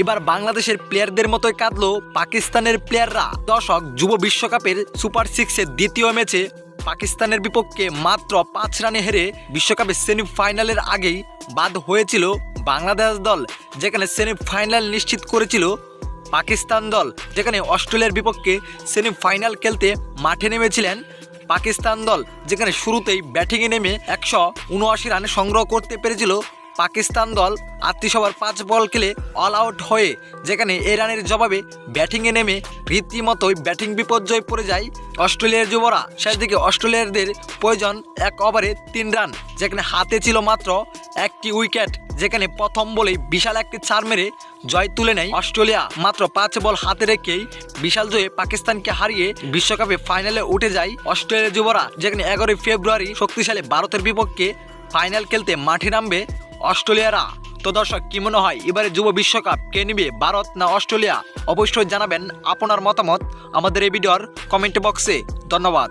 এবার বাংলাদেশের প্লেয়ারদের মতোই কাঁদলো পাকিস্তানের প্লেয়াররা। দর্শক, যুব বিশ্বকাপের সুপার সিক্সের দ্বিতীয় ম্যাচে পাকিস্তানের বিপক্ষে মাত্র 5 রানে হেরে বিশ্বকাপের সেমিফাইনালের আগেই বাদ হয়েছিল বাংলাদেশ দল, যেখানে সেমিফাইনাল নিশ্চিত করেছিল পাকিস্তান দল। যেখানে অস্ট্রেলিয়ার বিপক্ষে সেমিফাইনাল খেলতে মাঠে নেমেছিলেন পাকিস্তান দল, যেখানে শুরুতেই ব্যাটিংয়ে নেমে 179 রান সংগ্রহ করতে পেরেছিল পাকিস্তান দল। 38 ওভার 5 বল খেলে অল আউট হয়ে, যেখানে এই রানের জবাবে ব্যাটিংয়ে নেমে রীতিমতোই ব্যাটিং বিপর্যয়ে পড়ে যায় অস্ট্রেলিয়ার যুবরা। শেষ দিকে অস্ট্রেলিয়ারদের প্রয়োজন 1 ওভারে 3 রান, যেখানে হাতে ছিল মাত্র একটি উইকেট। যেখানে প্রথম বলেই বিশাল একটি চার মেরে জয় তুলে নেয় অস্ট্রেলিয়া। মাত্র 5 বল হাতে রেখেই বিশাল জয়ে পাকিস্তানকে হারিয়ে বিশ্বকাপে ফাইনালে উঠে যায় অস্ট্রেলিয়ার যুবরা। যেখানে 11 ফেব্রুয়ারি শক্তিশালী ভারতের বিপক্ষে ফাইনাল খেলতে মাঠে নামবে অস্ট্রেলিয়ারা। তো দর্শক, কি মনে হয় এবারে যুব বিশ্বকাপ কে নিবে, ভারত না অস্ট্রেলিয়া? অবশ্যই জানাবেন আপনার মতামত আমাদের এই ভিডিওর কমেন্ট বক্সে। ধন্যবাদ।